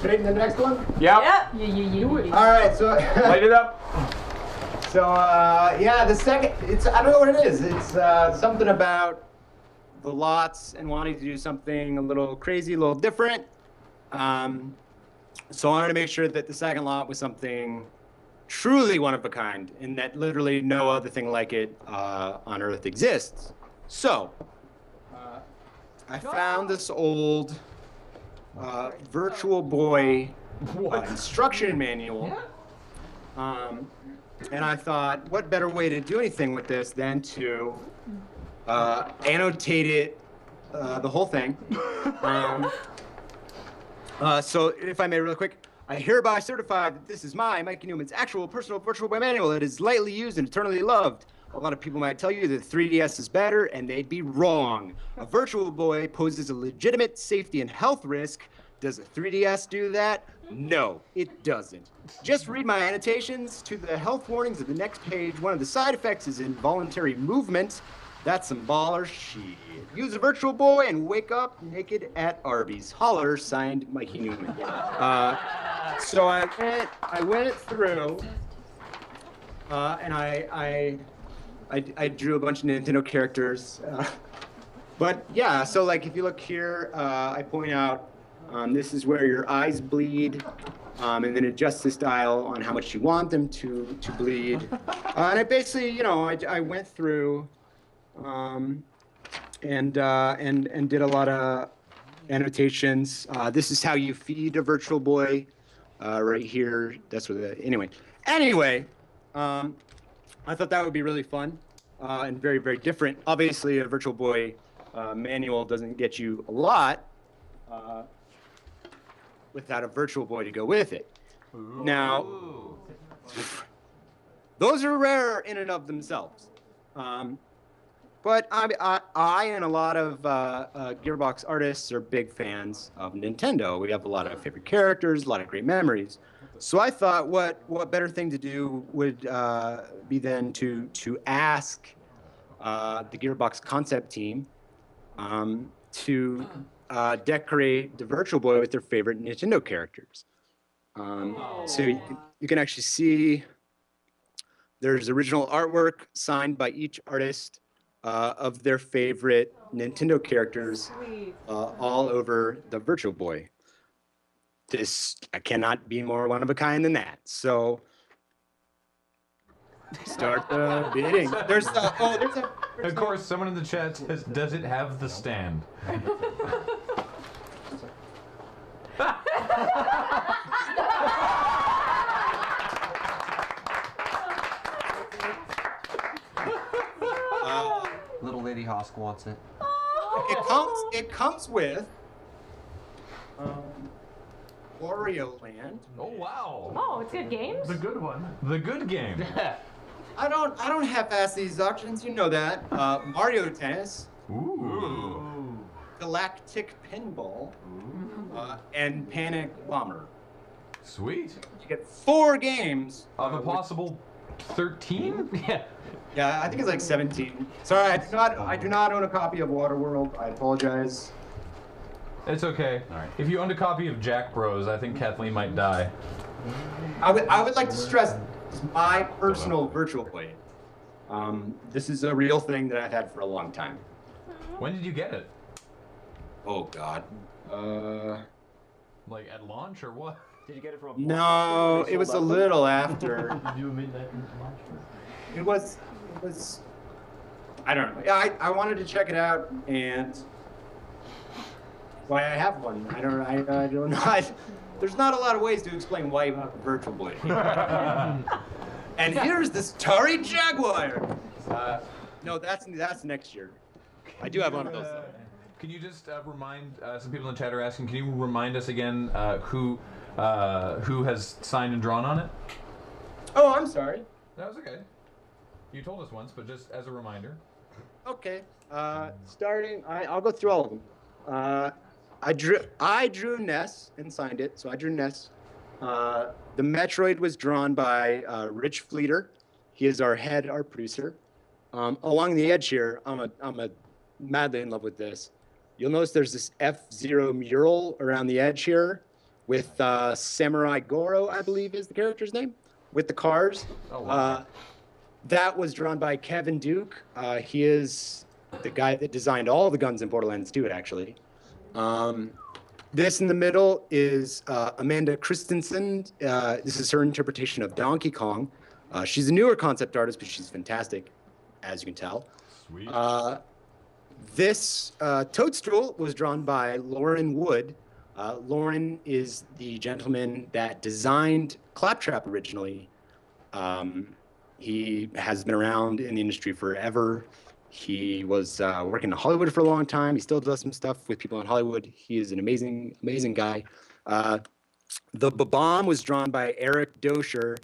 straight in the next one? Yep. Yeah. Do it. All right, so Light it up. so yeah, the second I don't know what it is. It's something about the lots and wanting to do something a little crazy, a little different. So I wanted to make sure that the second lot was something truly one of a kind, and that literally no other thing like it on Earth exists. So I found this old Virtual Boy instruction manual. And I thought, what better way to do anything with this than to annotate it, the whole thing. So if I may real quick, I hereby certify that this is Mikey Neumann's actual personal Virtual Boy manual that is lightly used and eternally loved. A lot of people might tell you that 3DS is better, and they'd be wrong. A Virtual Boy poses a legitimate safety and health risk. Does a 3DS do that? No, it doesn't. Just read my annotations to the health warnings of the next page. One of the side effects is involuntary movement. That's some baller shit. Use a Virtual Boy and wake up naked at Arby's. Holler, signed Mikey Neumann. So I went through, and I drew a bunch of Nintendo characters. But yeah, so like if you look here, I point out this is where your eyes bleed, and then adjust this dial on how much you want them to bleed. And I basically, you know, I went through and did a lot of annotations. This is how you feed a Virtual Boy, right here. That's what. Anyway, I thought that would be really fun and very, very different. Obviously, a Virtual Boy manual doesn't get you a lot without a Virtual Boy to go with it. Ooh. Now, those are rare in and of themselves. But I and a lot of Gearbox artists are big fans of Nintendo. We have a lot of favorite characters, a lot of great memories. So I thought, what better thing to do would be than to ask the Gearbox concept team to decorate the Virtual Boy with their favorite Nintendo characters. So you can actually see there's original artwork signed by each artist of their favorite Nintendo characters all over the Virtual Boy. I cannot be more one of a kind than that. So start the bidding. There's of course, someone in the chat says, "Does it have the stand?" Little Lady Hosk wants it. It comes with Wario Land. Oh wow! Oh, it's good games. The good one. The good game. I don't half-ass these auctions. You know that. Mario Tennis. Ooh. Galactic Pinball. And Panic Bomber. Sweet. You get 4 games. Of a possible 13? Yeah. Yeah, I think it's like 17. Sorry, I do not own a copy of Waterworld. I apologize. It's okay. All right. If you owned a copy of Jack Bros, I think Kathleen might die. I would like to stress my personal Virtual Boy. This is a real thing that I've had for a long time. When did you get it? Oh God. Like at launch or what? Did you get it from a No, it was a little after. Did you admit that launch? It was. I don't know. Yeah, I wanted to check it out, and why I have one. I don't know. There's not a lot of ways to explain why you have a Virtual Boy. And here's this Atari Jaguar. No, that's next year. I do have one of those though. Can you just remind some people in the chat are asking? Can you remind us again who has signed and drawn on it? Oh, I'm sorry. That was okay. You told us once, but just as a reminder. Okay. Starting, I'll go through all of them. I drew Ness and signed it, so I drew Ness. The Metroid was drawn by Rich Fleeter. He is our head art producer. Along the edge here, I'm madly in love with this. You'll notice there's this F-Zero mural around the edge here. with Samurai Goro, I believe is the character's name, with the cars. Oh, wow. That was drawn by Kevin Duke. He is the guy that designed all the guns in Borderlands 2, actually. This in the middle is Amanda Christensen. This is her interpretation of Donkey Kong. She's a newer concept artist, but she's fantastic, as you can tell. Sweet. This toadstool was drawn by Lauren Wood. Lauren is the gentleman that designed Claptrap originally. He has been around in the industry forever. He was working in Hollywood for a long time. He still does some stuff with people in Hollywood. He is an amazing, amazing guy. The Bomb was drawn by Eric Dosher.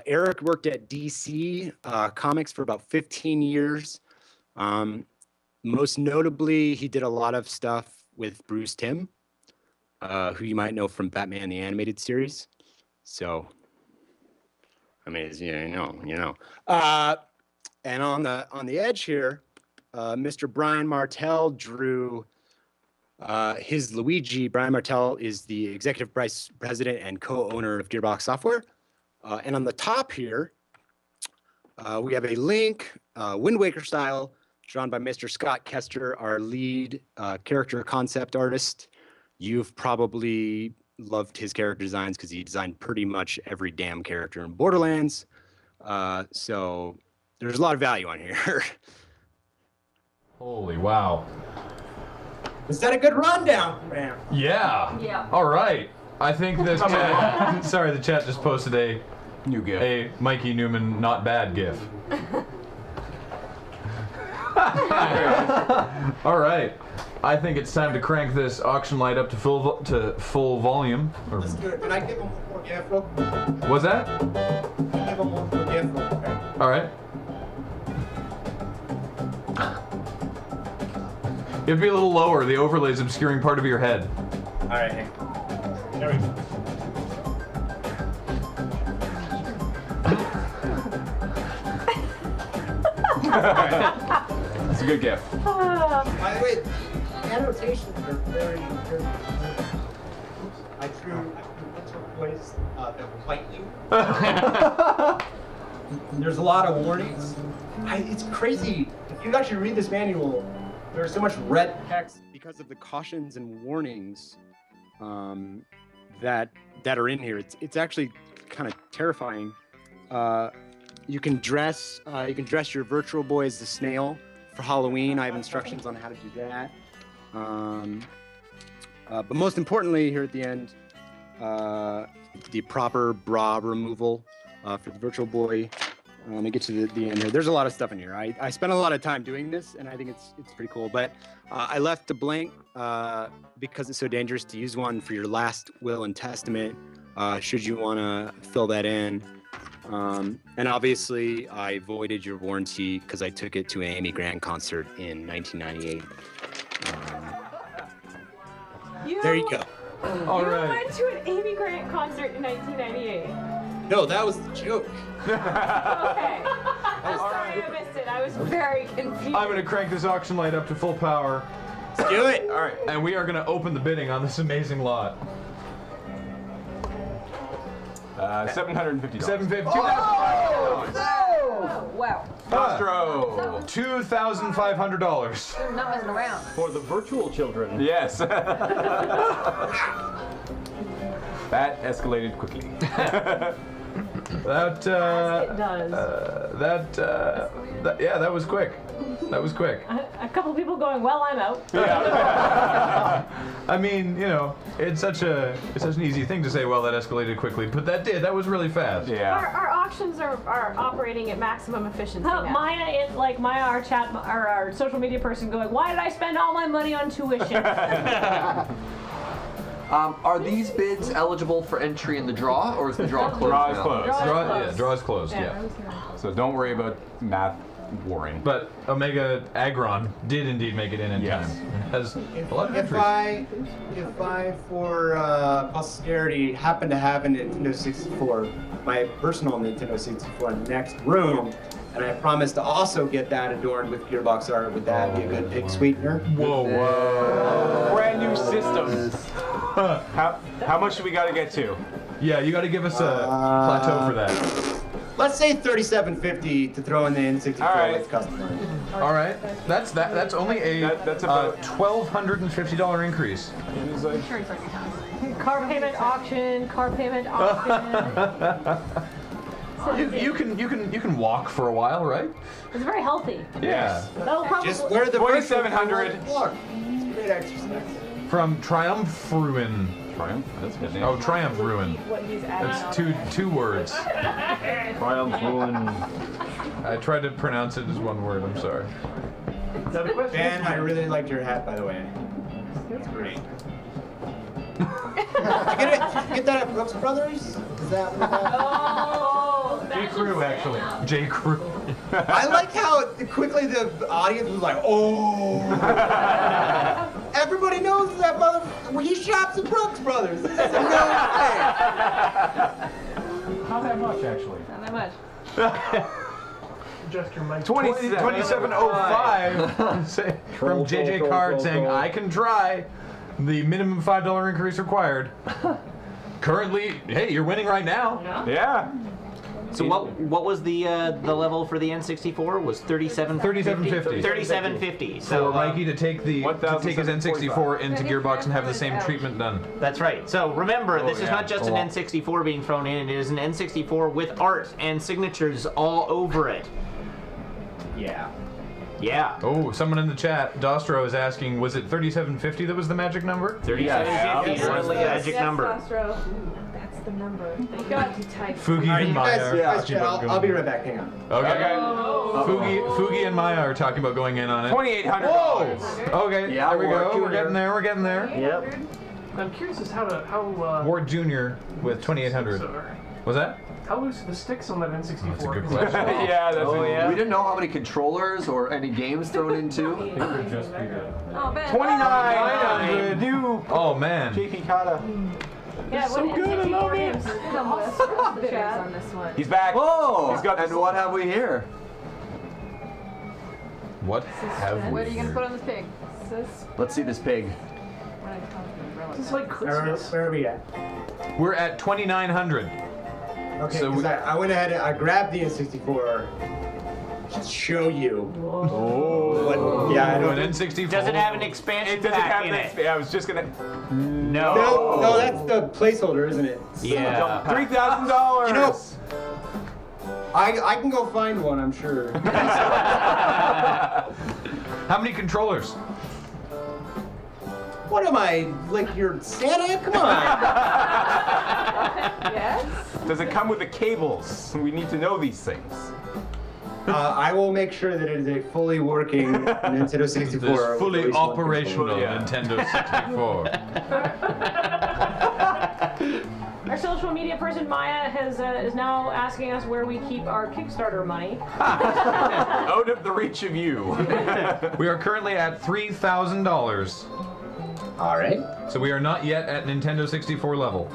Eric worked at DC Comics for about 15 years. Most notably, he did a lot of stuff with Bruce Timm, who you might know from Batman the Animated Series. So, I mean, you know. And on the edge here, Mr. Brian Martell drew his Luigi. Brian Martell is the executive vice president and co-owner of Gearbox Software. And on the top here, we have a Link, Wind Waker style, drawn by Mr. Scott Kester, our lead character concept artist. You've probably loved his character designs because he designed pretty much every damn character in Borderlands. So there's a lot of value on here. Holy wow. Was that a good rundown, man? Yeah. Yeah. All right. I think this chat, sorry, the chat just posted a New GIF. a Mikey Neumann not bad GIF. All right. I think it's time to crank this auction light up to full volume. Or, Let's do it. Can I give him one more gift real quick? was that? Can I give him one more gift real quick? All right. You have to be a little lower. The overlay's obscuring part of your head. All right, hang on. There we go. That's a good gift. By the way, annotations are very, very. I drew boys that will fight you. There's a lot of warnings. It's crazy. If you actually read this manual, there's so much red text because of the cautions and warnings that are in here. It's actually kind of terrifying. You can dress your virtual boy as the snail for Halloween. I have instructions on how to do that. But most importantly, here at the end, the proper bra removal for the virtual boy. Let me get to the end here. There's a lot of stuff in here. I spent a lot of time doing this, and I think it's pretty cool. But I left a blank because it's so dangerous to use one for your last will and testament. Should you want to fill that in. And obviously, I voided your warranty because I took it to an Amy Grant concert in 1998. There you go. All You right. went to an Amy Grant concert in 1998. No, that was the joke. Okay. I'm sorry I missed it. I was very confused. I'm going to crank this auction light up to full power. Let's do it. All right. And we are going to open the bidding on this amazing lot. $750. $750. Oh, wow. Dostro. $2,500. They're not messing around. For the virtual children. Yes. That escalated quickly. That It does. yeah, that was quick. That was quick. A couple people going, well, I'm out. I mean, you know, it's such an easy thing to say. Well, that escalated quickly, but that was really fast. Yeah. Our auctions are operating at maximum efficiency now. Maya, our chat, our social media person going, why did I spend all my money on tuition? Are these bids eligible for entry in the draw, or is the draw closed? Draw is now? closed. Draw is closed. Yeah. So don't worry about math warring. But Omega Agron did indeed make it in Yes. time. It has a lot of If entries. if I for posterity happen to have a Nintendo 64, my personal Nintendo 64 in the next room, and I promise to also get that adorned with Gearbox art, would that be a good pig sweetener? Whoa. Brand new system. How much do we got to get to? Yeah, you got to give us a plateau for that. Let's say $37.50 to throw in the N64 All right. with customer. All right, that's only a That's about- $1,250 increase. Car payment auction. Car payment auction. You can walk for a while, right? It's very healthy. Yeah. That'll probably. Just wear the 2,700. Look, it's great exercise. From Triumph Ruin. Triumph. That's a good name. Oh, Triumph Ruin. What he's adding That's on. two words. Triumph Ruin. I tried to pronounce it as one word. I'm sorry. Is that a question? Ben, I really liked your hat, by the way. It's great. Did you get that at Brooks Brothers? Is that what that? Oh, J. Crew, actually. J. Crew. I like how quickly the audience was like, oh. Everybody knows that mother. Well, he shops at Brooks Brothers. This is a no way. Not that much, actually. Not that much. Adjust your mic. 2705 from JJ Card saying, I can try. The minimum $5 increase required. Currently, hey, you're winning right now. Yeah. So what was the level for the N64? Was 3750? 3750. So For Mikey to take his N64 into Gearbox and have the same treatment done. that's right. So remember, this is yeah. not just an N64 being thrown in. It is an N64 with art and signatures all over it. Yeah. Yeah. Oh, someone in the chat, Dostro, is asking, was it 3750 that was the magic number? 3750 is the magic number. Dostro. That's the number. Thank God you typed. Fugi All right, and you Maya guys, are guys talking chat. about I'll be going right back. Hang on. Okay. Fugi and Maya are talking about going in on it. $2,800. Whoa! Okay, Yeah, there we Ward go. We're Jr. getting there. We're getting there. Yep. I'm curious as how Ward Jr. with 2,800. Was that? how loose are the sticks on that N64? That's a good 'Cause question. Yeah, that's Oh, yeah. We didn't know how many controllers or any games thrown into. Oh, Ben. 2,900. New Oh man. JP Kata. Yeah, so what good, I N64 love it. games come with the chat on this one. He's back. Whoa! He's got and this- what have we here? What have we? What are you gonna put on this pig? Let's see this pig. It's like Christmas. Where are we at? We're at 2,900. Okay, So because we- I went ahead and I grabbed the N64 to show you. Oh. Yeah, I An don't. N64. Does it have an expansion It doesn't pack have in this. it? Yeah, I was just gonna. No, that's the placeholder, isn't it? Yeah. $3,000. You know, I can go find one, I'm sure. How many controllers? What am I, like your Santa? Come on. Yes? Does it come with the cables? We need to know these things. I will make sure that it is a fully working Nintendo 64. This fully with at least one operational controller. Yeah. Nintendo 64. Our social media person Maya is now asking us where we keep our Kickstarter money. Out of the reach of you. We are currently at $3,000. All right. So we are not yet at Nintendo 64 level.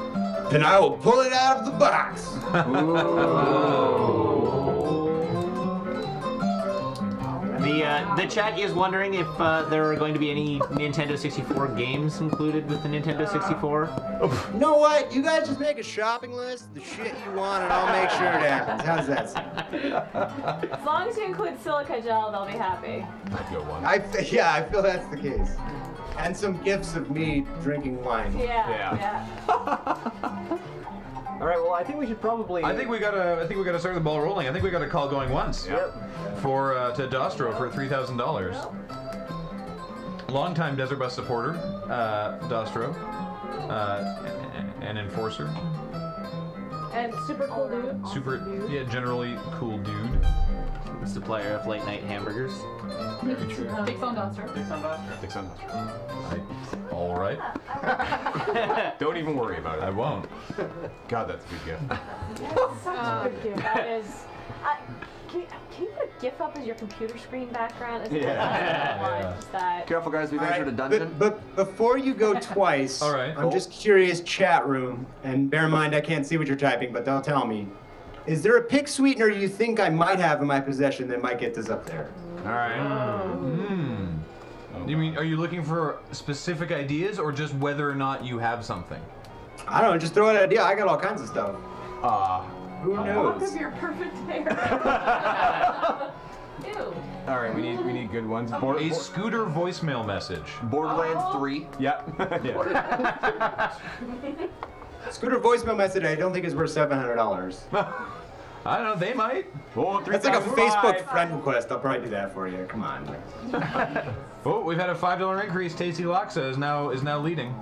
Then I will pull it out of the box. The chat is wondering if there are going to be any Nintendo 64 games included with the Nintendo 64. You know what? You guys just make a shopping list, the shit you want, and I'll make sure it happens. How's that sound? As long as you include silica gel, they'll be happy. Good one. I feel that's the case. And some gifts of me drinking wine. Yeah. All right. Well, I think we should probably. I think we gotta start the ball rolling. I think we got a call going once. Yep. To Dostro for $3,000. Longtime Desert Bus supporter, Dostro, an enforcer, And super cool dude. generally cool dude. Supplier of late night hamburgers. Takes on Dostro. All right, Don't even worry about I it. won't. God, that's a good gift. Such a good gift. That is. Can you put a GIF up as your computer screen background? It's Yeah. Just that. Careful, guys. We've All entered a right, dungeon. but before you go twice, All right. I'm just curious, chat room, and bear in mind I can't see what you're typing, but they'll tell me. Is there a pick sweetener you think I might have in my possession that might get this up there? All right. You mean, are you looking for specific ideas or just whether or not you have something? I don't know, just throw out an idea. I got all kinds of stuff. Who Look knows? of your perfect hair. Ew. All right, we need good ones. A scooter voicemail message. Borderlands 3. Yep. Yeah. Scooter voicemail message, I don't think is worth $700. I don't know, they might. Oh, That's like a 3,005. Facebook friend request. I'll probably do that for you. Come on. Oh, we've had a $5 increase. Tasty Laksa is now leading.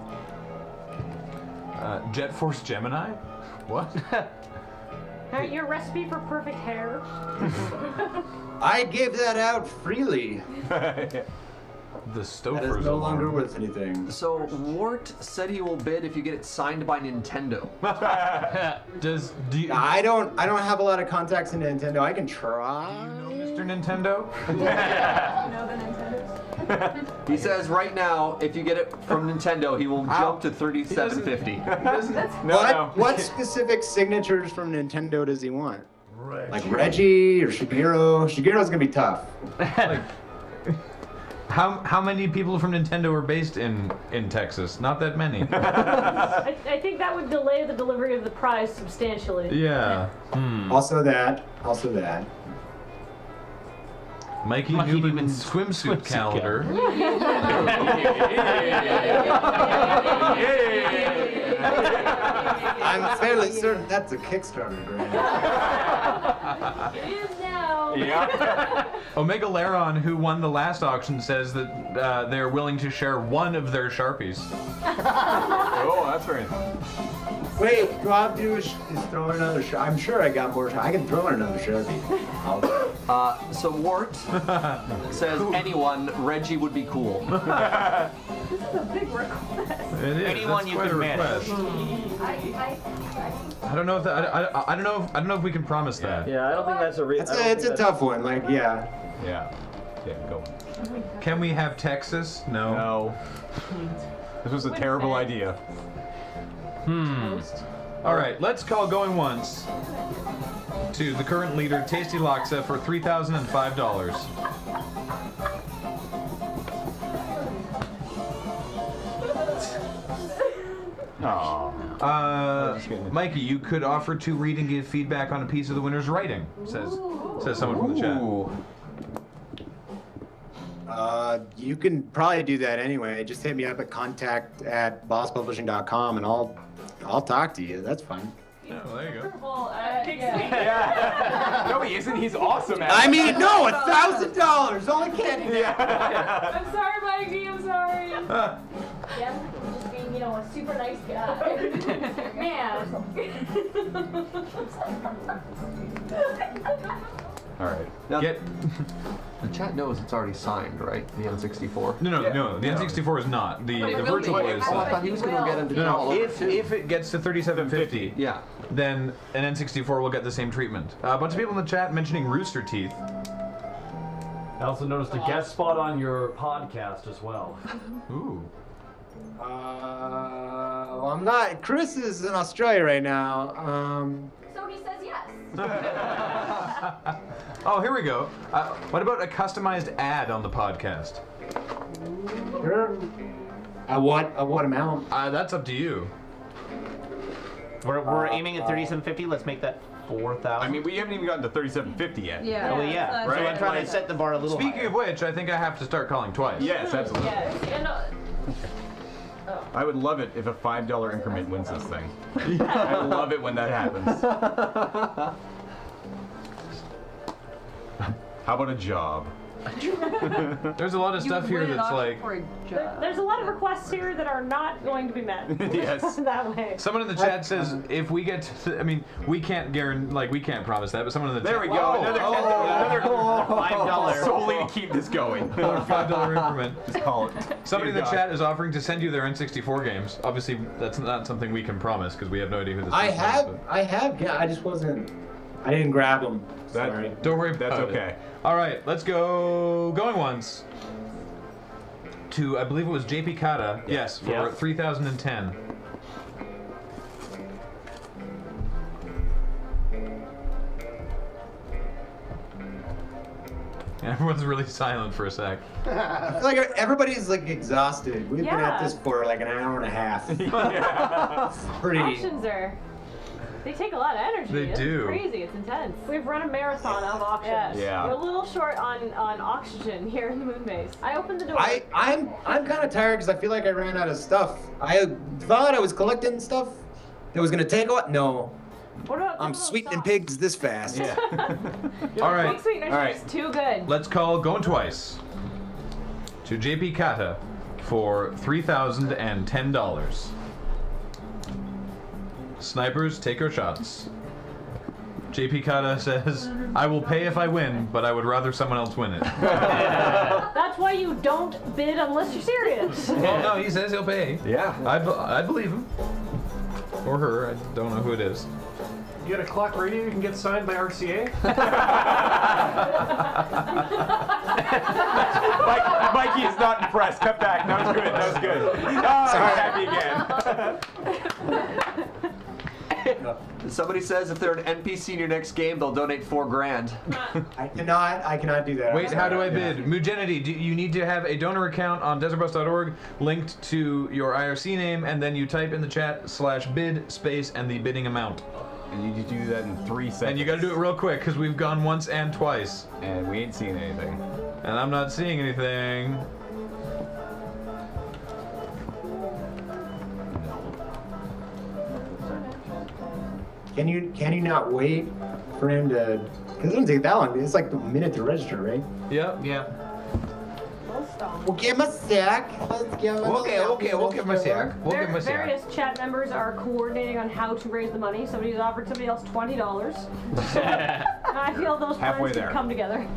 Jet Force Gemini? What? Your recipe for perfect hair. I gave that out freely. The Stouffer's That is no alarm. longer worth anything. So Wart said he will bid if you get it signed by Nintendo. Do you I don't have a lot of contacts in Nintendo. I can try. know Mr. Nintendo? You know the Nintendos? He says right now, if you get it from Nintendo, he will jump to $37.50. What specific signatures from Nintendo does he want? Like Reggie or Shigeru? Shigeru's gonna be tough. Like, how many people from Nintendo are based in Texas? Not that many. I think that would delay the delivery of the prize substantially. Yeah. Also that. Mikey Mikey Neumann Newman's swimsuit calendar. I'm fairly certain that's a Kickstarter grant. It is now. Yeah. Omega Laron, who won the last auction, says that they're willing to share one of their Sharpies. Oh, that's very nice. Wait, do I have to do is throw in another Sharpie? I'm sure I got more. I can throw in another Sharpie. So Wart says anyone, Reggie would be cool. This is a big request. It is. Anyone That's you quite can a manage. request. I don't know if that. I don't know. I don't know if we can promise that. Yeah, I don't think that's a real. It's a tough one. Like, yeah. Yeah. Yeah, go. Can we have Texas? No. No. This was a terrible idea. All right, let's call going once to the current leader, Tasty Laksa, for $3,005. Oh. Mikey, you could offer to read and give feedback on a piece of the winner's writing, says someone from the chat. Ooh. You can probably do that anyway. Just hit me up at contact@bosspublishing.com and I'll talk to you. That's fine. Oh, there you go. Yeah. No, he isn't. He's awesome at it. I mean, no, $1,000. Only candy. Yeah. I'm sorry, Mikey. I'm sorry. Yeah, just being, a super nice guy. Man. All right. Now, Get. the chat knows it's already signed, right? The N64. No. The N64 is not. The virtual is. Oh, I thought he was going to get him to draw all over If too. it gets to $3,750, Yeah. then an N64 will get the same treatment. A bunch of people in the chat mentioning Rooster Teeth. I also noticed a guest spot on your podcast as well. Ooh. Well, I'm not. Chris is in Australia right now. So he says yes. Oh, here we go. What about a customized ad on the podcast? Sure. At what amount? That's up to you. We're aiming at 3750. Let's make that 4,000. I mean, we haven't even gotten to 3750 yet. Yeah. Well, yeah. So Right. I'm trying to set the bar a little Speaking higher. of which, I think I have to start calling twice. Yes, absolutely. Yes. And, I would love it if a $5 increment wins this thing. I love it when that happens. How about a job? There's a lot of stuff here that's like. there's a lot of requests here that are not going to be met. Yes. That way. Someone in the chat says if we get, I mean, we can't guarantee, we can't promise that, but someone in the There chat. we go. Another $5. solely to keep this going. Another $5 increment. Just call it. Somebody in Dear the God. chat is offering to send you their N64 games. Obviously, that's not something we can promise because we have no idea who this I person is, have. Yeah, I just wasn't. I didn't grab them. Sorry. but don't worry about That's it. okay. All right, let's go. Going once. To I believe it was JP Kata. Yes, for Yeah. 3010. Everyone's really silent for a sec. I feel like everybody's like exhausted. We've been at this for like an hour and a half. Pretty. Auctions they take a lot of energy. They do. It's crazy. It's intense. We've run a marathon of auctions. Yeah. We're a little short on oxygen here in the moon base. I opened the door. I'm kind of tired because I feel like I ran out of stuff. I thought I was collecting stuff that was gonna take a while. No. What about I'm sweetening pigs this fast. Yeah. All right. Pig sweeteners are just too good. Let's call Going Twice to JP Kata for $3,010. Snipers, take your shots. JP Kata says, I will pay if I win, but I would rather someone else win it. That's why you don't bid unless you're serious. Well, no, he says he'll pay. Yeah. I believe him. Or her, I don't know who it is. You got a clock radio you can get signed by RCA? Mikey is not impressed. Cut back. That was good. That was good. Oh, he's happy again. Somebody says if they're an NPC in your next game, they'll donate $4,000. I cannot do that. Wait, how do I bid? Mugenity, you need to have a donor account on desertbus.org linked to your IRC name, and then you type in the chat /bid space and the bidding amount. And you do that in 3 seconds. And you gotta do it real quick, because we've gone once and twice. And we ain't seen anything. And I'm not seeing anything. Can you not wait for him to? Because it doesn't take that long. It's like a minute to register, right? Yep. Yeah. We'll give him a sec. Let's give him We'll give him a sec. Various chat members are coordinating on how to raise the money. Somebody's offered somebody else $20. I feel those plans could come together.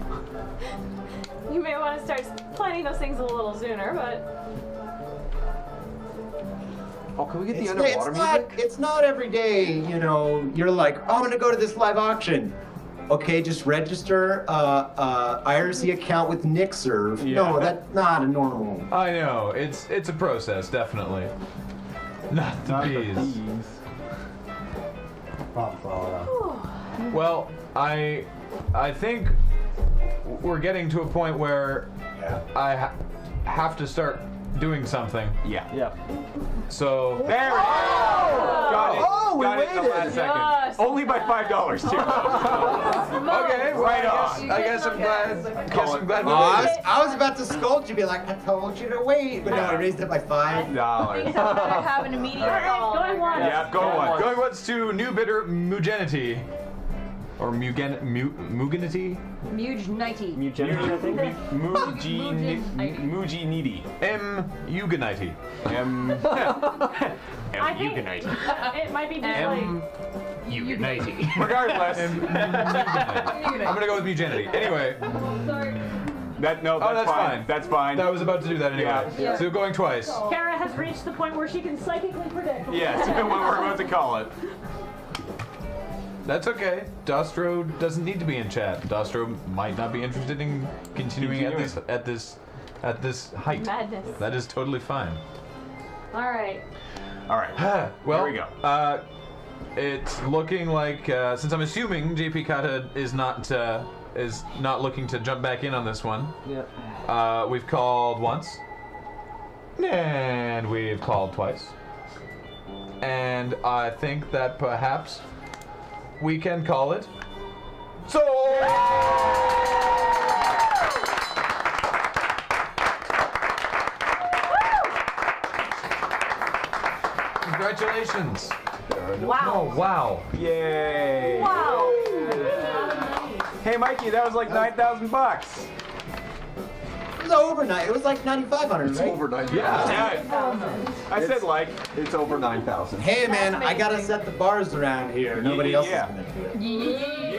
You may want to start planning those things a little sooner, but. Oh, can we get the underwater music? It's not every day, you know, you're like, oh, I'm gonna go to this live auction. Okay, just register IRC account with NickServe. Yeah. No, that's not a normal. I know, it's a process, definitely. Not the bees. Well, I think we're getting to a point where I have to start doing something. Yeah. So there it is. Got it. We Got it in the waited. last second. Only by $5 too. okay, right on. I guess I'm glad. I was about to scold you, be like, I told you to wait, but no, I raised it by $5. Have an immediate call. Going once. Yeah, go on. Going once to new bidder Mugenity. Or Mugenity? Mugenity. Mugenity. Mugenity. Mugenity. It might be just Mugenity. Regardless. I'm gonna go with Mugenity. Anyway. Sorry. That's fine. That's fine. I was about to do that anyway. Yeah. So going twice. Kara has reached the point where she can psychically predict. Yes, when we're about to call it. That's okay. Dostro doesn't need to be in chat. Dostro might not be interested in continuing at this height. Madness. That is totally fine. All right. Well, here we go. It's looking like since I'm assuming JP Kata is not looking to jump back in on this one. Yeah. We've called once, and we've called twice, and I think that perhaps we can call it. So. Congratulations. Wow. Oh, wow. Yay. Wow. Hey, Mikey, that was like $9,000. It was overnight. It was like 9,500, It's right? over 9,000. Yeah. I said like. It's over 9,000. Hey, man, I gotta set the bars around here. Nobody else Yeah. is gonna do it.